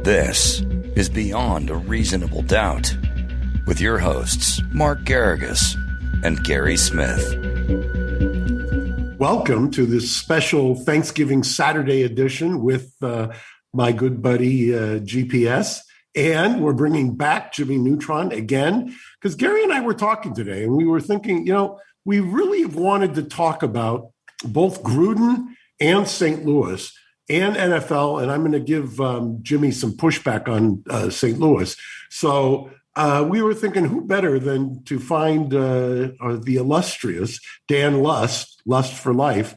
This is Beyond a Reasonable Doubt with your hosts, Mark Garrigus and Gary Smith. Welcome to this special Thanksgiving Saturday edition with my good buddy GPS. And we're bringing back Jimmy Neutron again, because Gary and I were talking today and we were thinking, we really have wanted to talk about both Gruden and St. Louis and NFL, and I'm going to give Jimmy some pushback on St. Louis. So we were thinking, who better than to find the illustrious Dan Lust for Life,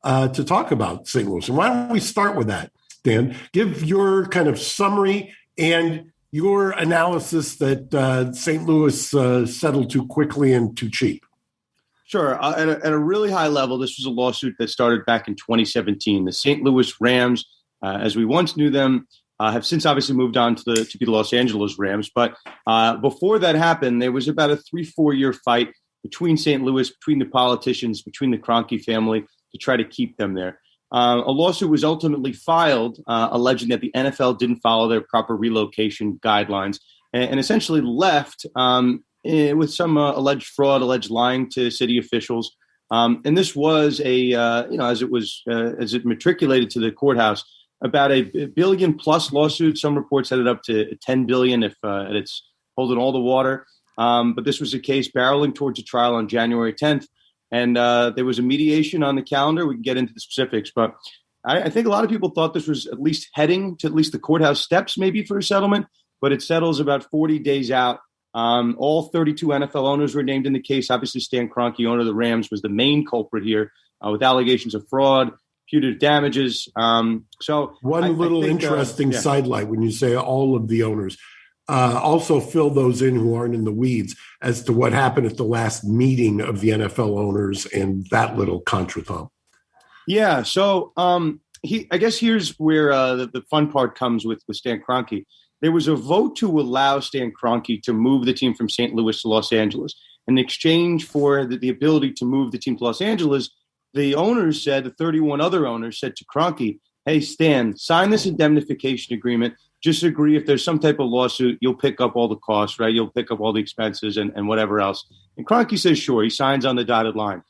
to talk about St. Louis. And why don't we start with that, Dan? Give your kind of summary and your analysis that St. Louis settled too quickly and too cheap. Sure. At a really high level, this was a lawsuit that started back in 2017. The St. Louis Rams, as we once knew them, have since obviously moved on to be the Los Angeles Rams. But before that happened, there was about a 3-4 year fight between St. Louis, between the politicians, between the Kroenke family to try to keep them there. A lawsuit was ultimately filed alleging that the NFL didn't follow their proper relocation guidelines and essentially left with some alleged fraud, alleged lying to city officials. And this was as it matriculated to the courthouse, about a $1 billion plus lawsuit. Some reports had it up to $10 billion if it's holding all the water. But this was a case barreling towards a trial on January 10th. And there was a mediation on the calendar. We can get into the specifics, but I think a lot of people thought this was at least heading to at least the courthouse steps, maybe for a settlement, but it settles about 40 days out. All 32 NFL owners were named in the case. Obviously, Stan Kroenke, owner of the Rams, was the main culprit here with allegations of fraud, punitive damages. So one little interesting sidelight when you say all of the owners. Also fill those in who aren't in the weeds as to what happened at the last meeting of the NFL owners and that little contretemps. Yeah. So I guess here's where the fun part comes with Stan Kroenke. There was a vote to allow Stan Kroenke to move the team from St. Louis to Los Angeles. In exchange for the ability to move the team to Los Angeles, the owners said, the 31 other owners said to Kroenke, hey, Stan, sign this indemnification agreement. Just agree if there's some type of lawsuit, you'll pick up all the costs, right? You'll pick up all the expenses and whatever else. And Kroenke says, sure. He signs on the dotted line.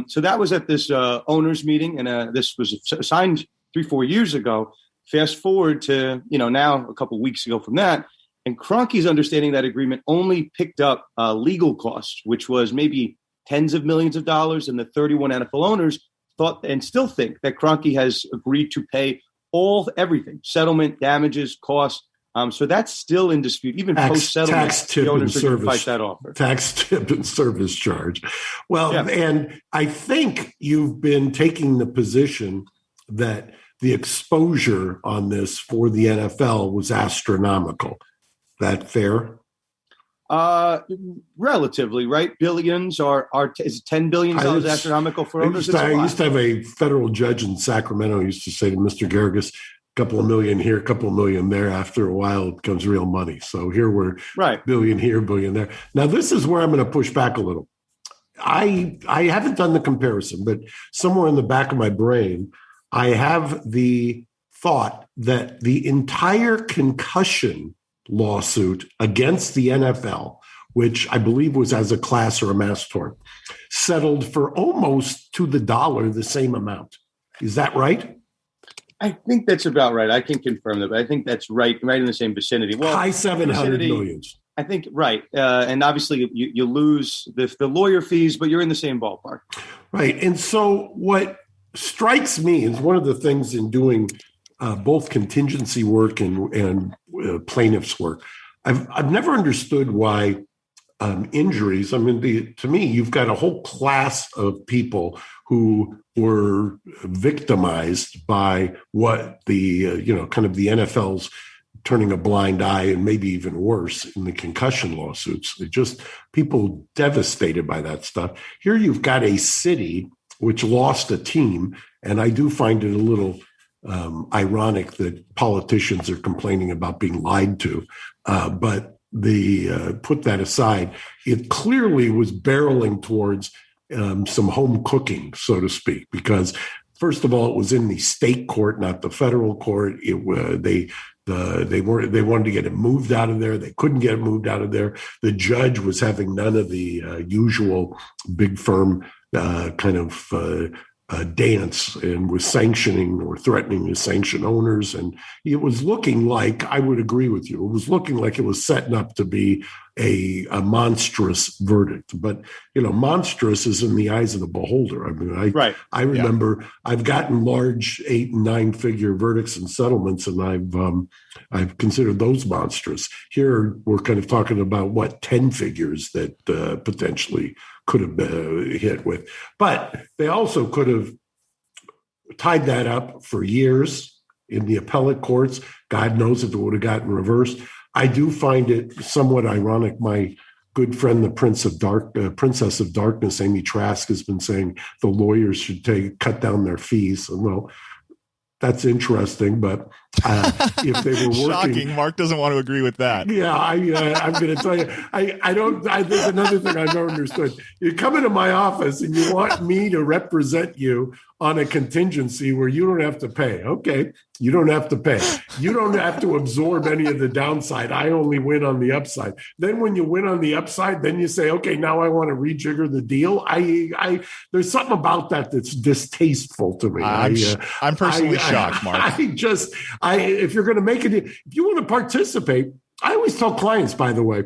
So that was at this owners meeting, and this was signed 3-4 years ago. Fast forward to, now a couple of weeks ago from that, and Kroenke's understanding that agreement only picked up legal costs, which was maybe tens of millions of dollars. And the 31 NFL owners thought and still think that Kroenke has agreed to pay everything, settlement, damages, costs. So that's still in dispute. Even post-settlement, tax tip the owners and are going to service, fight that offer. Tax tip and service charge. Well, yeah. And I think you've been taking the position that the exposure on this for the NFL was astronomical. That fair? Relatively, right? Billions is $10 billion astronomical for owners? I used to have a federal judge in Sacramento who used to say to Mr. Garrigus, a couple of million here, a couple of million there. After a while, it becomes real money. So here we're right. Billion here, billion there. Now, this is where I'm going to push back a little. I haven't done the comparison, but somewhere in the back of my brain, I have the thought that the entire concussion lawsuit against the NFL, which I believe was as a class or a mass tort, settled for almost to the dollar the same amount. Is that right? I think that's about right. I can confirm that, but I think that's right in the same vicinity. Well, high 700 millions. I think, right. And obviously you lose the lawyer fees, but you're in the same ballpark. Right. And so what strikes me is one of the things in doing both contingency work and plaintiff's work. I've never understood why injuries. I mean, to me, you've got a whole class of people who were victimized by what the kind of the NFL's turning a blind eye, and maybe even worse in the concussion lawsuits. They're just people devastated by that stuff. Here you've got a city which lost a team, and I do find it a little ironic that politicians are complaining about being lied to. But put that aside, it clearly was barreling towards some home cooking, so to speak, because first of all, it was in the state court, not the federal court. They wanted to get it moved out of there. They couldn't get it moved out of there. The judge was having none of the usual big firm dance, and was sanctioning or threatening to sanction owners. And it was looking like, I would agree with you, it was looking like it was setting up to be a monstrous verdict. But, monstrous is in the eyes of the beholder. I mean, I remember I've gotten large 8 and 9 figure verdicts and settlements, and I've considered those monstrous. Here we're kind of talking about 10 figures that potentially could have been hit with. But they also could have tied that up for years in the appellate courts. God knows if it would have gotten reversed. I do find it somewhat ironic. My good friend, the Princess of Darkness, Amy Trask, has been saying the lawyers should cut down their fees. Well, that's interesting, but if they were working, shocking. Mark doesn't want to agree with that. Yeah, I'm going to tell you, I don't. There's another thing I've never understood. You come into my office and you want me to represent you on a contingency where you don't have to pay. Okay, you don't have to pay. You don't have to absorb any of the downside. I only win on the upside. Then when you win on the upside, then you say, okay, now I want to rejigger the deal. There's something about that that's distasteful to me. I'm personally shocked, Mark. If you're going to make it, if you want to participate, I always tell clients, by the way,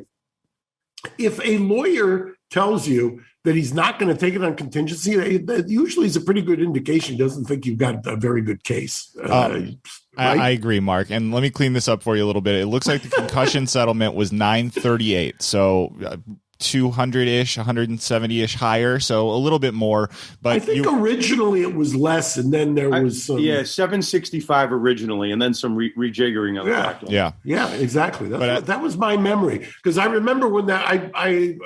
if a lawyer tells you that he's not going to take it on contingency, that usually is a pretty good indication he doesn't think you've got a very good case. Right? I agree, Mark. And let me clean this up for you a little bit. It looks like the concussion settlement was $938. So 200-ish, 170-ish higher, so a little bit more. But I think originally it was less, and then there was some... Yeah, 765 originally, and then some rejiggering of that. Yeah, exactly. That was my memory, because I remember when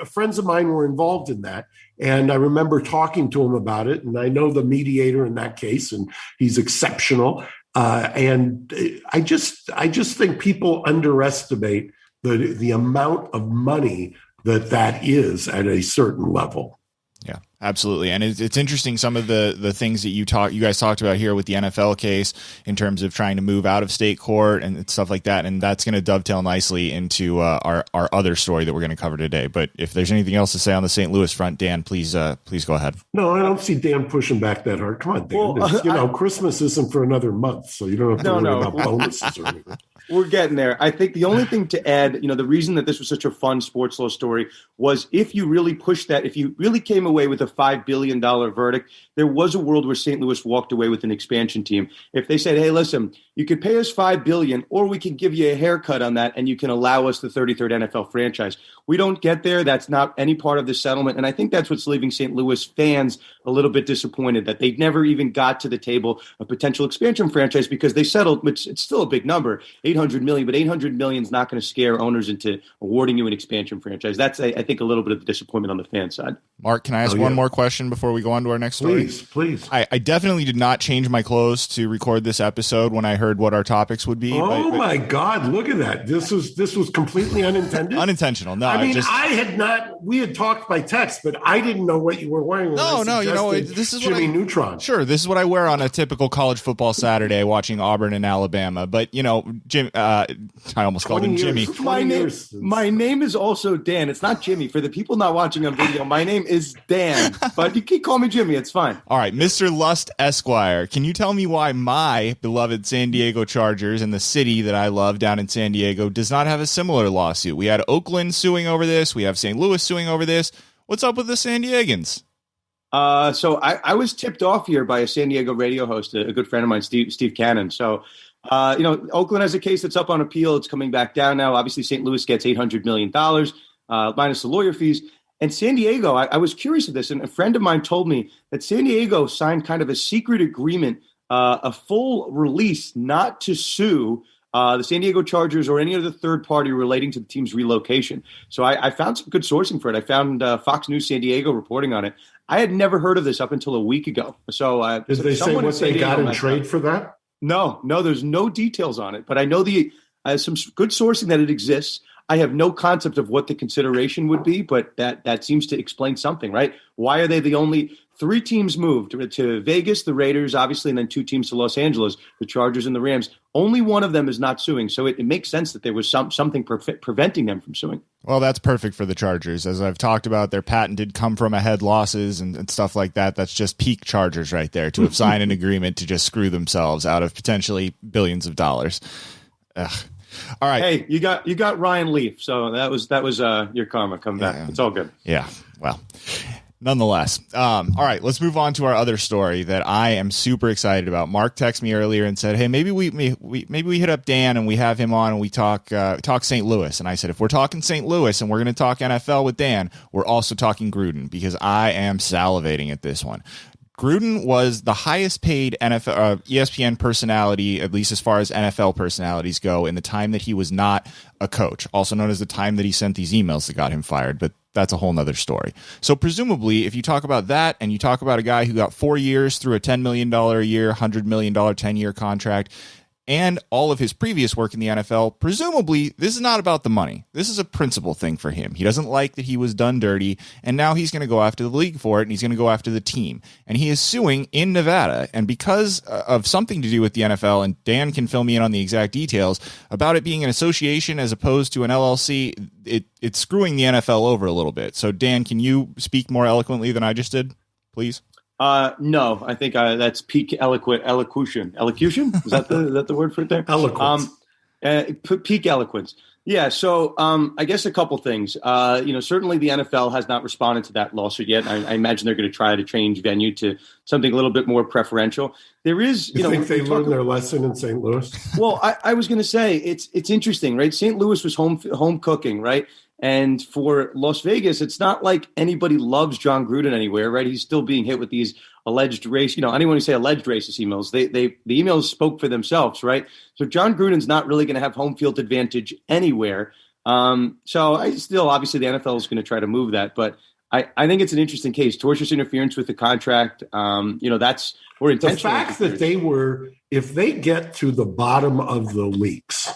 friends of mine were involved in that, and I remember talking to him about it, and I know the mediator in that case, and he's exceptional. And I just think people underestimate the amount of money that is at a certain level. Yeah, absolutely. And it's interesting, some of the things that you guys talked about here with the NFL case in terms of trying to move out of state court and stuff like that. And that's going to dovetail nicely into our other story that we're going to cover today. But if there's anything else to say on the St. Louis front, Dan, please go ahead. No, I don't see Dan pushing back that hard. Come on, Dan. Well, Christmas isn't for another month, so you don't have to worry about bonuses or anything. We're getting there. I think the only thing to add, the reason that this was such a fun sports law story was if you really pushed that, if you really came away with a $5 billion verdict, there was a world where St. Louis walked away with an expansion team. If they said, hey, listen, you could pay us $5 billion, or we can give you a haircut on that, and you can allow us the 33rd NFL franchise. We don't get there. That's not any part of the settlement. And I think that's what's leaving St. Louis fans a little bit disappointed, that they never even got to the table of potential expansion franchise, because they settled, which it's still a big number, $800 million, but $800 million is not going to scare owners into awarding you an expansion franchise. That's, I think, a little bit of the disappointment on the fan side. Mark, can I ask one more question before we go on to our next story? Please. I definitely did not change my clothes to record this episode when I heard what our topics would be. Oh my God, look at that. This was completely unintended? Unintentional. No, we had talked by text, but I didn't know what you were wearing. This is Jimmy Neutron. Sure, this is what I wear on a typical college football Saturday watching Auburn and Alabama. But, Jim, I almost called him Jimmy. My name is also Dan. It's not Jimmy. For the people not watching on video, my name is Dan. But you can call me Jimmy. It's fine. All right, Mr. Lust Esquire, can you tell me why my beloved San Diego Chargers and the city that I love down in San Diego does not have a similar lawsuit? We had Oakland suing over this. We have St. Louis suing over this. What's up with the San Diegans? So I was tipped off here by a San Diego radio host, a good friend of mine, Steve Cannon. So, Oakland has a case that's up on appeal. It's coming back down now. Obviously, St. Louis gets $800 million minus the lawyer fees. And San Diego, I was curious of this, and a friend of mine told me that San Diego signed kind of a secret agreement, a full release not to sue the San Diego Chargers or any other third party relating to the team's relocation. So I found some good sourcing for it. I found Fox News San Diego reporting on it. I had never heard of this up until a week ago. So did they say what they got in trade for that? No, there's no details on it. But I know some good sourcing that it exists. I have no concept of what the consideration would be, but that seems to explain something, right? Why are they the only 3 teams moved to Vegas, the Raiders, obviously, and then 2 teams to Los Angeles, the Chargers and the Rams? Only one of them is not suing. So it makes sense that there was something preventing them from suing. Well, that's perfect for the Chargers. As I've talked about, their patented come from ahead losses and stuff like that. That's just peak Chargers right there, to have signed an agreement to just screw themselves out of potentially billions of dollars. Ugh. All right. Hey, you got Ryan Leaf. So that was your karma. Come back. It's all good. Yeah. Well, nonetheless. All right, let's move on to our other story that I am super excited about. Mark texted me earlier and said, "Hey, maybe we hit up Dan and we have him on and we talk St. Louis." And I said, if we're talking St. Louis and we're going to talk NFL with Dan, we're also talking Gruden, because I am salivating at this one. Gruden was the highest paid NFL ESPN personality, at least as far as NFL personalities go, in the time that he was not a coach, also known as the time that he sent these emails that got him fired. But that's a whole nother story. So presumably, if you talk about that and you talk about a guy who got 4 years through a $10 million a year, $100 million 10-year contract, and all of his previous work in the NFL, presumably this is not about the money. This is a principle thing for him. He doesn't like that he was done dirty, and now he's going to go after the league for it, and he's going to go after the team. And he is suing in Nevada, and because of something to do with the NFL, and Dan can fill me in on the exact details, about it being an association as opposed to an LLC, it's screwing the NFL over a little bit. So Dan, can you speak more eloquently than I just did, please? No, I think that's peak elocution. Elocution? Is that the word for it there? Eloquence. Peak eloquence. Yeah. So I guess a couple things. Certainly the NFL has not responded to that lawsuit yet. I imagine they're going to try to change venue to something a little bit more preferential. There is, you think they learned their lesson in St. Louis? Well, I was going to say it's interesting, right? St. Louis was home cooking, right? And for Las Vegas, it's not like anybody loves Jon Gruden anywhere, right? He's still being hit with these alleged anyone who say alleged racist emails, the emails spoke for themselves, right? So Jon Gruden's not really going to have home field advantage anywhere. So obviously the NFL is going to try to move that, but I think it's an interesting case. Tortious interference with the contract. That's where intentional. The fact that if they get to the bottom of the leaks,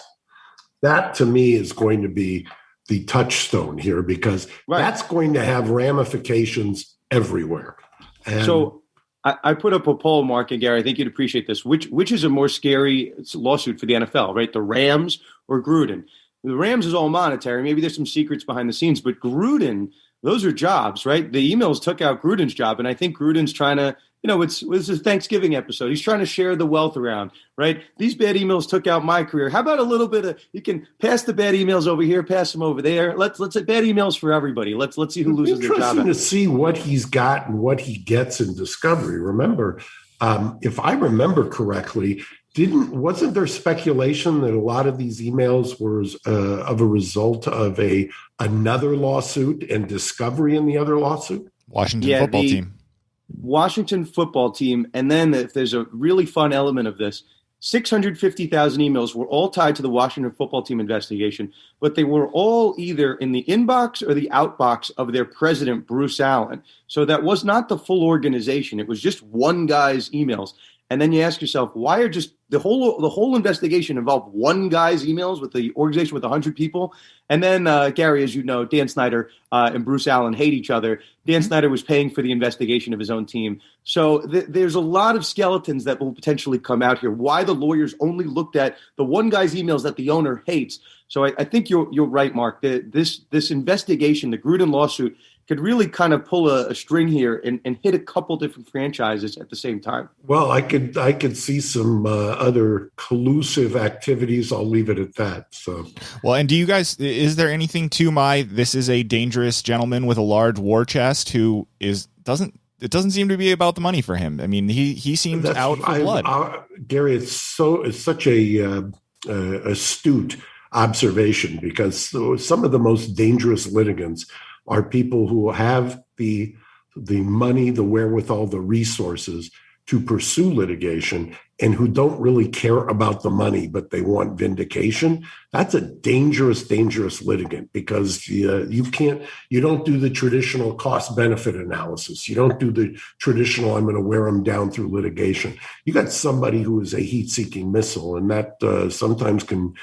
that to me is going to be the touchstone here, because that's going to have ramifications everywhere. And so I put up a poll, Mark and Gary. I think you'd appreciate this. Which is a more scary lawsuit for the NFL, right? The Rams or Gruden? The Rams is all monetary. Maybe there's some secrets behind the scenes, but Gruden, those are jobs, right? The emails took out Gruden's job, and I think Gruden's trying to, it's a Thanksgiving episode. He's trying to share the wealth around, right? These bad emails took out my career. How about a little bit of, you can pass the bad emails over here, pass them over there. Let's bad emails for everybody. Let's see who loses their job. Interesting to see what he's got and what he gets in discovery. Remember, if I remember correctly, wasn't there speculation that a lot of these emails were of a result of another lawsuit and discovery in the other lawsuit? Washington football team. Washington football team. And then if there's a really fun element of this, 650,000 emails were all tied to the Washington football team investigation, but they were all either in the inbox or the outbox of their president, Bruce Allen. So that was not the full organization. It was just one guy's emails. And then you ask yourself, why are just the whole investigation involved one guy's emails with the organization with 100 people? And then, Gary, as you know, Dan Snyder and Bruce Allen hate each other. Dan Snyder was paying for the investigation of his own team. So there's a lot of skeletons that will potentially come out here. Why the lawyers only looked at the one guy's emails that the owner hates. So I think you're right, Mark. This investigation, the Gruden lawsuit, could really kind of pull a string here and hit a couple different franchises at the same time. Well, I could see some other collusive activities. I'll leave it at that. So, well, and do you guys? Is there anything to this is a dangerous gentleman with a large war chest who doesn't? It doesn't seem to be about the money for him. I mean, he seems out for blood. Gary, it's such a astute observation, because some of the most dangerous litigants are people who have the money, the wherewithal, the resources to pursue litigation, and who don't really care about the money, but they want vindication. That's a dangerous, dangerous litigant, because you don't do the traditional cost benefit analysis. You don't do the traditional, I'm going to wear them down through litigation. You got somebody who is a heat seeking missile, and that sometimes can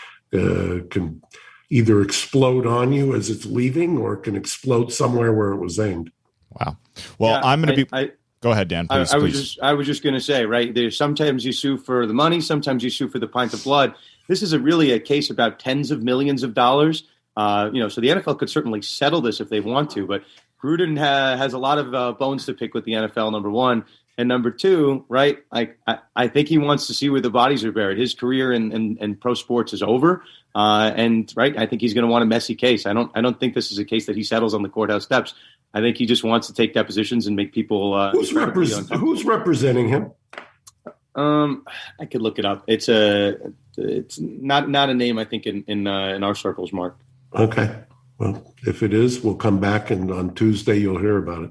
either explode on you as it's leaving, or it can explode somewhere where it was aimed. Wow. Well, Yeah, I'm going to be. Go ahead, Dan. Please, I was just going to say, right? There's sometimes you sue for the money, sometimes you sue for the pint of blood. This is really a case about tens of millions of dollars. So the NFL could certainly settle this if they want to, but Gruden has a lot of bones to pick with the NFL. Number one, and number two, right? I think he wants to see where the bodies are buried. His career in pro sports is over, and right, I think he's going to want a messy case. I don't think this is a case that he settles on the courthouse steps. I think he just wants to take depositions and make people. Who's representing him? I could look it up. It's not a name I think in our circles, Mark. Okay. Well, if it is, we'll come back, and on Tuesday you'll hear about it.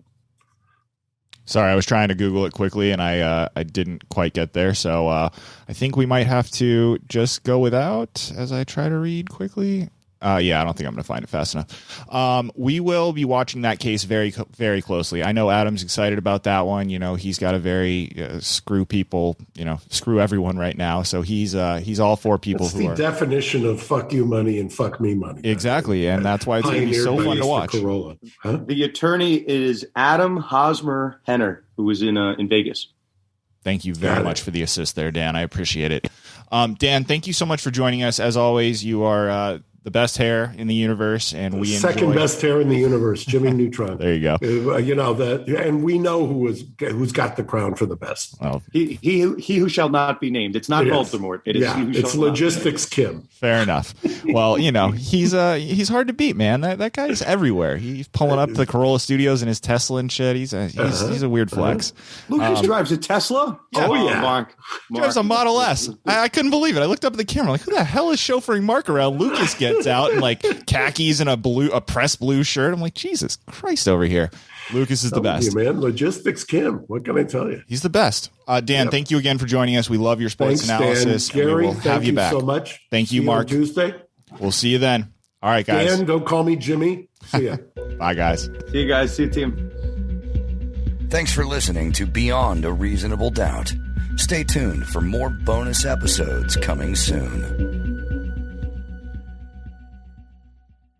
Sorry, I was trying to Google it quickly, and I didn't quite get there. So I think we might have to just go without as I try to read quickly. Yeah, I don't think I'm going to find it fast enough. We will be watching that case very, very closely. I know Adam's excited about that one. You know, he's got a very screw people, screw everyone right now. So he's all for people. That's the definition of fuck you money and fuck me money. Exactly, and that's why it's going to be so fun to watch. Huh? The attorney is Adam Hosmer Henner, who was in Vegas. Thank you very much for the assist there, Dan. I appreciate it. Dan, thank you so much for joining us. As always, you are the best hair in the universe, and we second best hair in the universe, Jimmy Neutron. There you go. And we know who's got the crown for the best. Well, he who shall not be named. It's not Voldemort. It is. Yeah, it's Logistics Kim. Fair enough. Well, he's hard to beat, man. That guy's everywhere. He's pulling up the Corolla Studios in his Tesla and shit. He's a weird flex. Lucas drives a Tesla. Yeah. Oh yeah, Mark drives a Model S. I couldn't believe it. I looked up at the camera, like, who the hell is chauffeuring Mark around? Lucas gets out in like khakis and a pressed blue shirt. I'm like, Jesus Christ over here. Lucas is the best. Man, Logistics Kim. What can I tell you? He's the best. Dan, thank you again for joining us. We love your sports analysis. Dan. Gary, we will have you back so much. Thank you, Mark. Tuesday. We'll see you then. All right, guys. Dan, don't call me Jimmy. See ya. Bye, guys. See you guys. See you, team. Thanks for listening to Beyond a Reasonable Doubt. Stay tuned for more bonus episodes coming soon.